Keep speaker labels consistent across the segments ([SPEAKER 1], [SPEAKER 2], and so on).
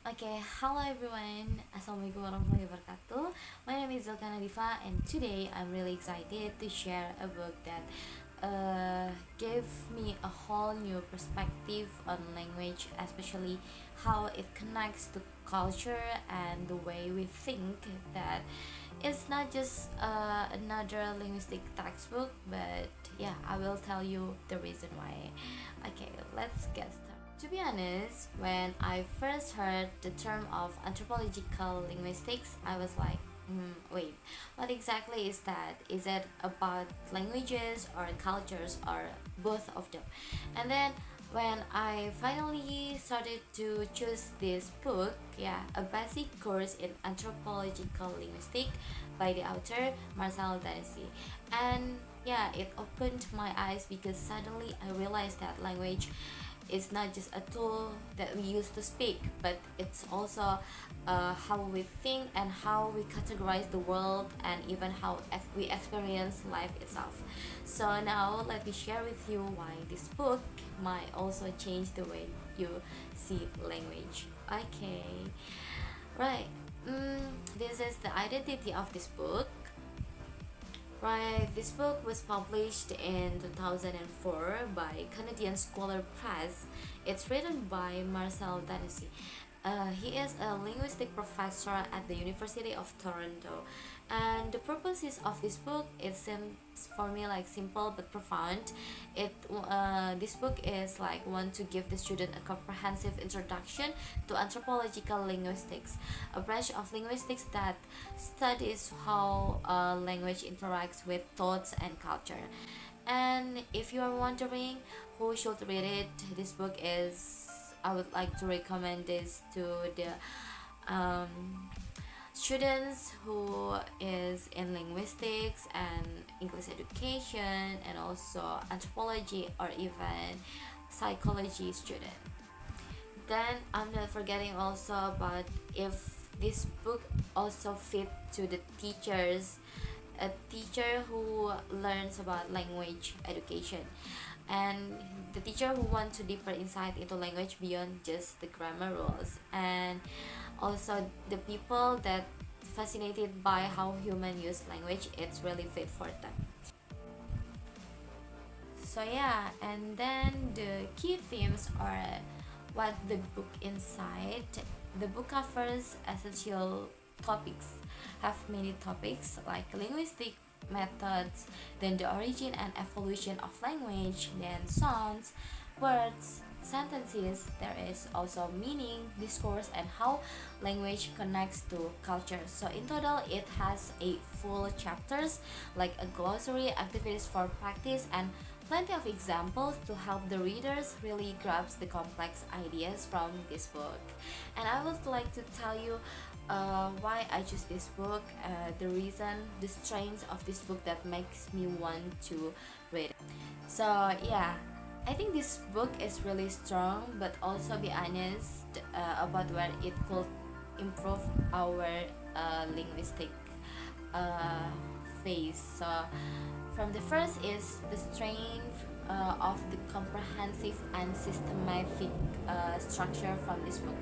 [SPEAKER 1] Okay, hello everyone. Assalamualaikum warahmatullahi wabarakatuh. My name is Zulkana Diva, and today I'm really excited to share a book that gave me a whole new perspective on language, especially how it connects to culture and the way we think. That it's not just another linguistic textbook, but yeah, I will tell you the reason why. Okay, let's get started. To be honest, when I first heard the term of anthropological linguistics, I was like, wait, what exactly is that? Is it about languages or cultures or both of them? And then when I finally started to choose this book, yeah, a basic course in anthropological linguistics by the author Marcel Danesi, and yeah, it opened my eyes because suddenly I realized that language is not just a tool that we use to speak, but it's also how we think and how we categorize the world and even how we experience life itself. So now let me share with you why this book might also change the way you see language. Okay, right. This is the identity of this book. Right, this book was published in 2004 by Canadian Scholar Press. It's written by Marcel Danesi. He is a linguistic professor at the University of Toronto, and the purposes of this book, it seems for me like simple but profound. This book is like want to give the student a comprehensive introduction to anthropological linguistics, a branch of linguistics that studies how language interacts with thoughts and culture. And if you are wondering who should read it, this book is, I would like to recommend this to the um, students who is in linguistics and English education and also anthropology or even psychology student. Then I'm not forgetting also about if this book also fit to the teachers, a teacher who learns about language education, and the teacher who wants to deeper insight into language beyond just the grammar rules, and also the people that fascinated by how human use language, it's really fit for them. So yeah, and then the key themes are what the book inside. The book covers essential topics, have many topics like linguistic methods, then the origin and evolution of language, then sounds, words, sentences. There is also meaning, discourse, and how language connects to culture. So in total, it has a full chapters like a glossary, activities for practice, and plenty of examples to help the readers really grasp the complex ideas from this book. And I would like to tell you why I choose this book, the reason, the strengths of this book that makes me want to read it. So yeah, I think this book is really strong, but also be honest about where it could improve our linguistic uh, phase. So from the first is the strength of the comprehensive and systematic structure from this book.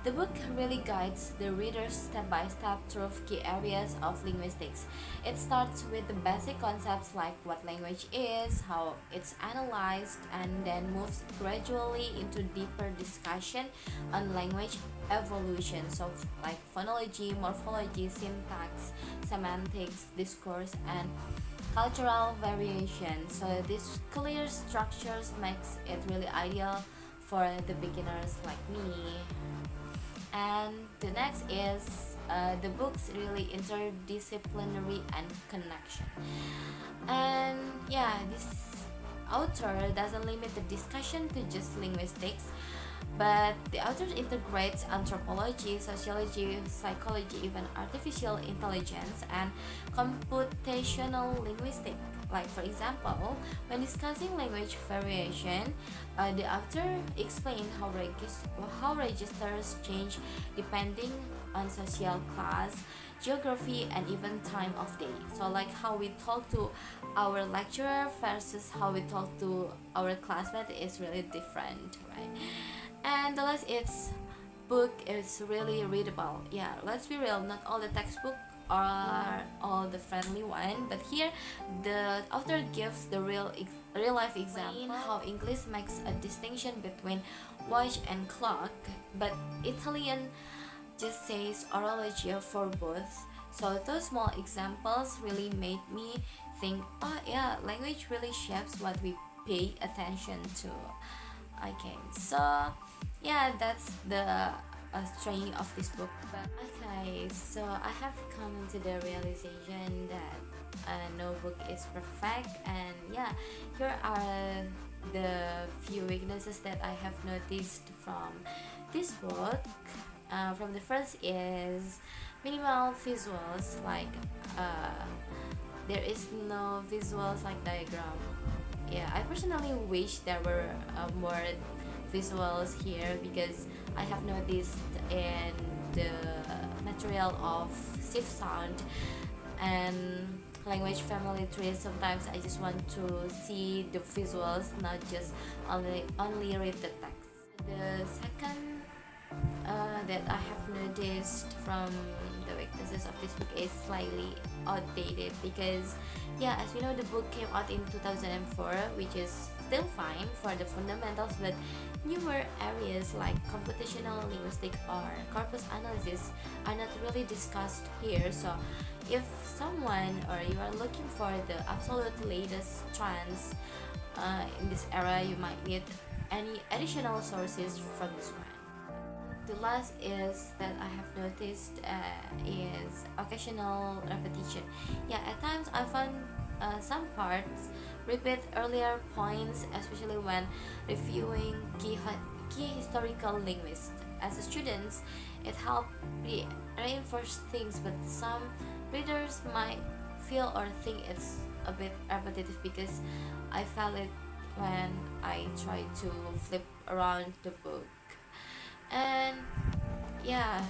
[SPEAKER 1] The book really guides the reader step by step through key areas of linguistics. It starts with the basic concepts like what language is, how it's analyzed, and then moves gradually into deeper discussion on language evolution. So, like phonology, morphology, syntax, semantics, discourse, and cultural variation. So these clear structures makes it really ideal for the beginners like me. And the next is the book's really interdisciplinary and connection. And yeah, this author doesn't limit the discussion to just linguistics, but the author integrates anthropology, sociology, psychology, even artificial intelligence, and computational linguistics. Like, for example, when discussing language variation, the author explained how registers change depending on social class, geography, and even time of day. So, like how we talk to our lecturer versus how we talk to our classmate is really different, right? And the last is book is really readable. Yeah, let's be real, not all the textbook are all the friendly one, but here the author gives the real life example how English makes a distinction between watch and clock, but Italian just says orologia for both. So those small examples really made me think, oh yeah, language really shapes what we pay attention to. Okay, so yeah, that's the straying of this book. But okay, so I have come to the realization that no book is perfect, and yeah, here are the few weaknesses that I have noticed from this book. From the first is minimal visuals, like uh, there is no visuals like diagram. Yeah, I personally wish there were more visuals here, because I have noticed in the material of Safe Sound and language family trees, sometimes I just want to see the visuals, not just only read the text. The second that I have noticed from the weaknesses of this book is slightly outdated, because yeah, as we know, the book came out in 2004, which is still fine for the fundamentals, but newer areas like computational linguistics or corpus analysis are not really discussed here. So if someone or you are looking for the absolute latest trends in this era, you might need any additional sources from this one. The last is that I have noticed is occasional repetition. Yeah, at times I find some parts repeat earlier points, especially when reviewing key historical linguists. As a student, it helped reinforce things, but some readers might feel or think it's a bit repetitive, because I felt it when I tried to flip around the book. And yeah,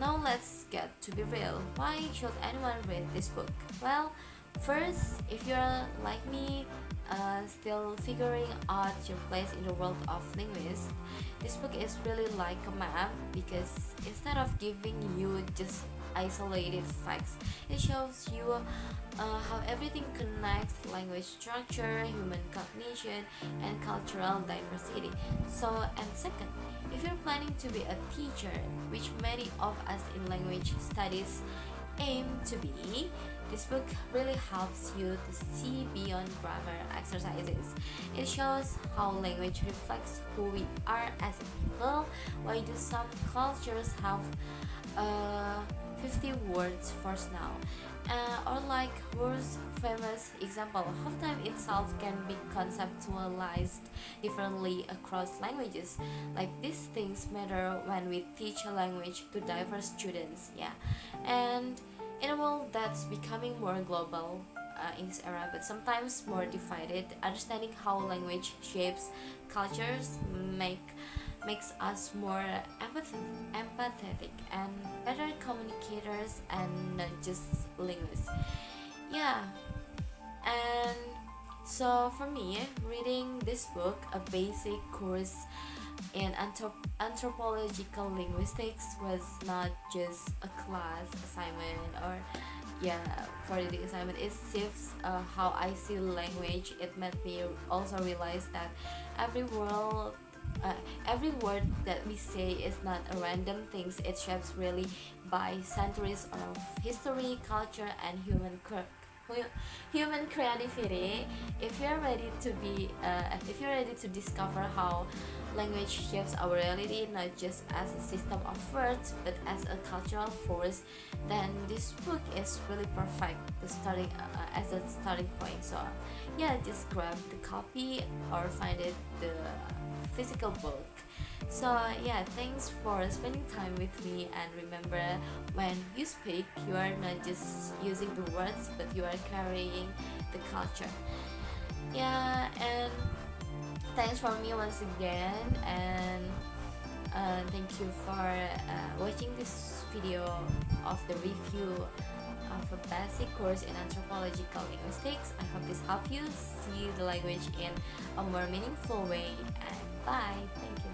[SPEAKER 1] now let's get to be real. Why should anyone read this book? Well, first, if you're like me, still figuring out your place in the world of linguists, this book is really like a map, because instead of giving you just isolated facts, it shows you how everything connects: language structure, human cognition, and cultural diversity. So, and second, if you're planning to be a teacher, which many of us in language studies aim to be, this book really helps you to see beyond grammar exercises. It shows how language reflects who we are as a people. Why do some cultures have 50 words for now? Or like Wurst's famous example, halftime itself can be conceptualized differently across languages. Like these things matter when we teach a language to diverse students. Yeah, and in a world that's becoming more global in this era, but sometimes more divided, understanding how language shapes cultures makes us more empathetic and better communicators, and not just linguists. Yeah, and so for me, reading this book, a basic course in anthropological linguistics, was not just a class assignment, or yeah, for reading assignment. It shifts how I see language. It made me also realize that every world every word that we say is not a random thing. It shapes really by centuries of history, culture, and human creativity. If you're ready to discover how language shapes our reality, not just as a system of words, but as a cultural force, then this book is really perfect as a starting point. So yeah, just grab the copy or find it the physical book. So yeah, thanks for spending time with me, and remember, when you speak, you are not just using the words, but you are carrying the culture. Yeah, and thanks for me once again, and thank you for watching this video of the review of a basic course in anthropological linguistics. I hope this helped you see the language in a more meaningful way, and bye. Thank you.